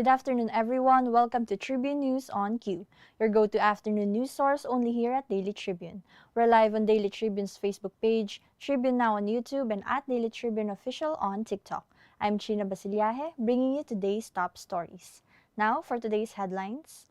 Good afternoon, everyone. Welcome to Tribune News on Q, your go-to afternoon news source only here at Daily Tribune. We're live on Daily Tribune's Facebook page, Tribune Now on YouTube, and at Daily Tribune Official on TikTok. I'm Chynna Basillaje, bringing you today's top stories. Now for today's headlines.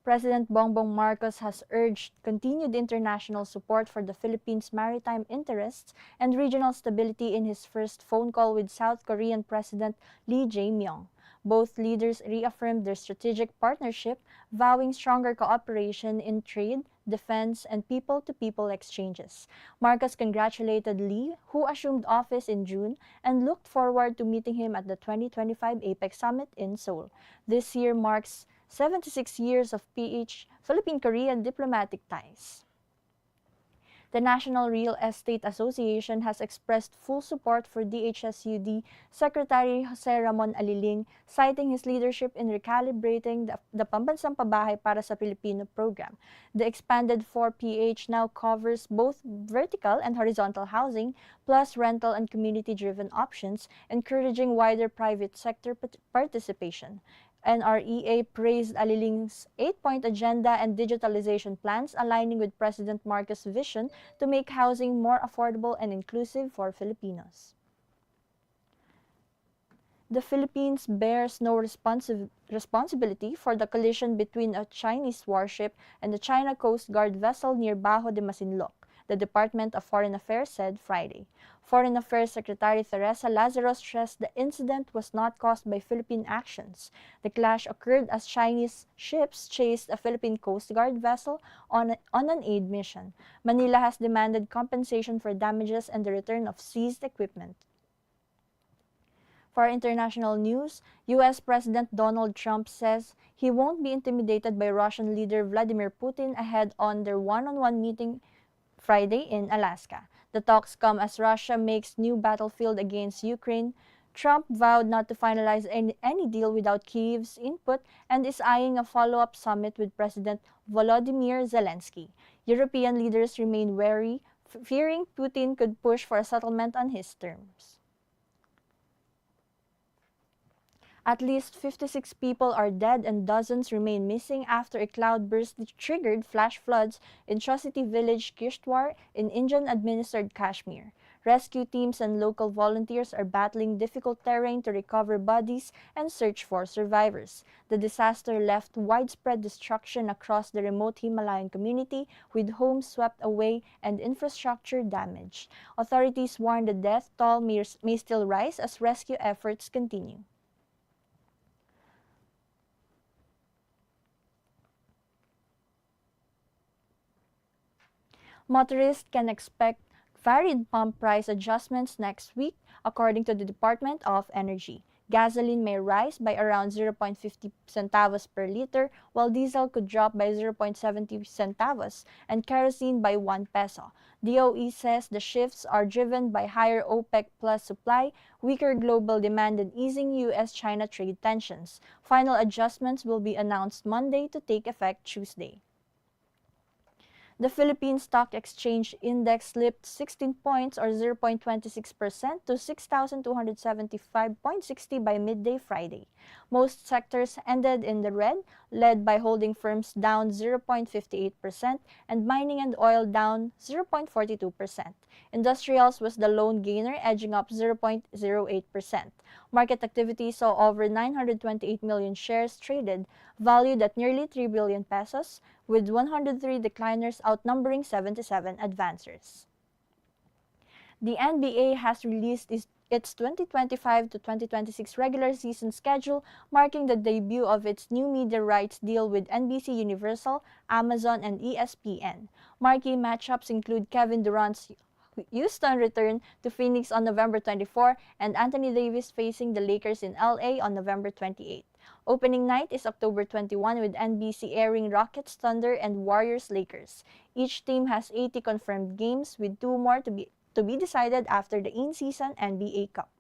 President Bongbong Marcos has urged continued international support for the Philippines' maritime interests and regional stability in his first phone call with South Korean President Lee Jae-myung. Both leaders reaffirmed their strategic partnership, vowing stronger cooperation in trade, defense, and people-to-people exchanges. Marcos congratulated Lee, who assumed office in June, and looked forward to meeting him at the 2025 APEC Summit in Seoul. This year marks 76 years of Philippine-Korean diplomatic ties. The National Real Estate Association has expressed full support for DHSUD Secretary Jose Ramon Aliling, citing his leadership in recalibrating the Pambansang Pabahay para sa Pilipino program. The expanded 4PH now covers both vertical and horizontal housing, plus rental and community-driven options, encouraging wider private sector participation. NREA praised Aliling's 8-point agenda and digitalization plans, aligning with President Marcos' vision to make housing more affordable and inclusive for Filipinos. The Philippines bears no responsibility for the collision between a Chinese warship and a China Coast Guard vessel near Bajo de Masinloc, the Department of Foreign Affairs said Friday. Foreign Affairs Secretary Teresa Lazaro stressed the incident was not caused by Philippine actions. The clash occurred as Chinese ships chased a Philippine Coast Guard vessel on an aid mission. Manila has demanded compensation for damages and the return of seized equipment. For international news, U.S. President Donald Trump says he won't be intimidated by Russian leader Vladimir Putin ahead on their one-on-one meeting Friday in Alaska. The talks come as Russia makes new battlefield against Ukraine. Trump vowed not to finalize any deal without Kyiv's input and is eyeing a follow-up summit with President Volodymyr Zelensky. European leaders remain wary, fearing Putin could push for a settlement on his terms. At least 56 people are dead and dozens remain missing after a cloudburst triggered flash floods in Chaucity village, Kishtwar, in Indian-administered Kashmir. Rescue teams and local volunteers are battling difficult terrain to recover bodies and search for survivors. The disaster left widespread destruction across the remote Himalayan community, with homes swept away and infrastructure damaged. Authorities warn the death toll may still rise as rescue efforts continue. Motorists can expect varied pump price adjustments next week, according to the Department of Energy. Gasoline may rise by around 0.50 centavos per liter, while diesel could drop by 0.70 centavos and kerosene by 1 peso. DOE says the shifts are driven by higher OPEC plus supply, weaker global demand, and easing U.S.-China trade tensions. Final adjustments will be announced Monday to take effect Tuesday. The Philippine Stock Exchange Index slipped 16 points or 0.26% to 6,275.60 by midday Friday. Most sectors ended in the red, led by holding firms down 0.58% and mining and oil down 0.42%. Industrials was the lone gainer, edging up 0.08%. Market activity saw over 928 million shares traded, valued at nearly 3 billion pesos, with 103 decliners outnumbering 77 advancers. The NBA has released its 2025 to 2026 regular season schedule, marking the debut of its new media rights deal with NBC Universal, Amazon, and ESPN. Marquee matchups include Kevin Durant's Houston return to Phoenix on November 24 and Anthony Davis facing the Lakers in LA on November 28. Opening night is October 21 with NBC airing Rockets Thunder and Warriors Lakers. Each team has 80 confirmed games, with 2 more to be decided after the in-season NBA Cup.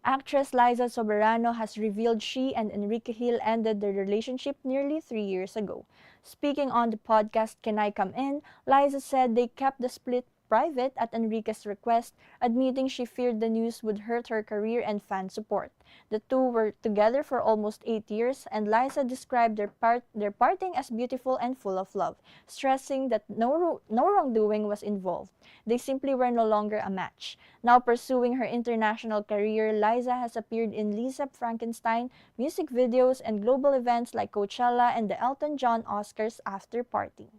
Actress Liza Soberano has revealed she and Enrique Hill ended their relationship nearly 3 years ago. Speaking on the podcast Can I Come In, Liza said they kept the split private at Enrique's request, admitting she feared the news would hurt her career and fan support. The two were together for almost 8 years, and Liza described their parting as beautiful and full of love, stressing that no wrongdoing was involved. They simply were no longer a match. Now pursuing her international career, Liza has appeared in Lisa Frankenstein, music videos, and global events like Coachella and the Elton John Oscars after party.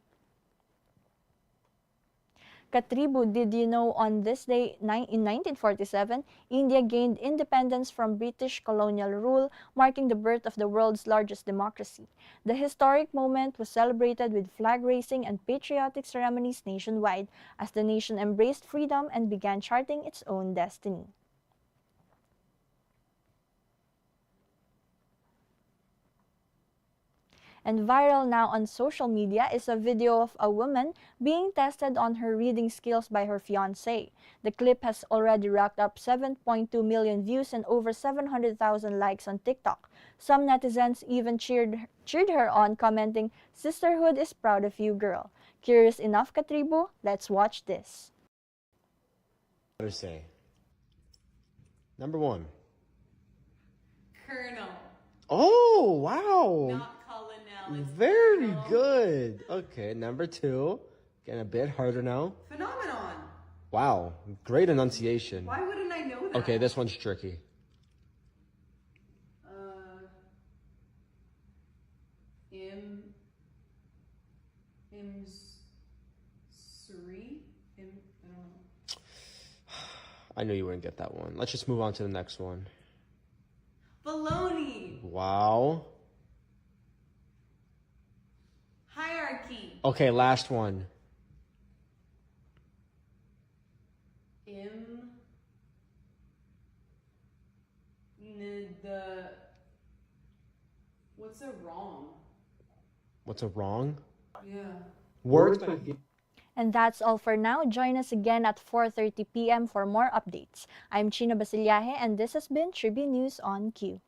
Katribu, did you know on this day in 1947, India gained independence from British colonial rule, marking the birth of the world's largest democracy. The historic moment was celebrated with flag raising and patriotic ceremonies nationwide as the nation embraced freedom and began charting its own destiny. And viral now on social media is a video of a woman being tested on her reading skills by her fiancé. The clip has already racked up 7.2 million views and over 700,000 likes on TikTok. Some netizens even cheered her on, commenting, "Sisterhood is proud of you, girl." Curious enough, Katribu? Let's watch this. Say. Number 1. Colonel. Oh, wow. Not Colonel. It's Very Colonel. good. Okay, number 2. Getting a bit harder now. Phenomenon. Wow, great enunciation. Why wouldn't I know that? Okay, this one's tricky. I don't know. I knew you wouldn't get that one. Let's just move on to the next one. Baloney. Wow. Hierarchy. Okay, last one. What's a wrong? What's a wrong? Yeah. Words. And that's all for now. Join us again at 4:30 p.m. for more updates. I'm Chynna Basillaje, and this has been Tribune News on Q.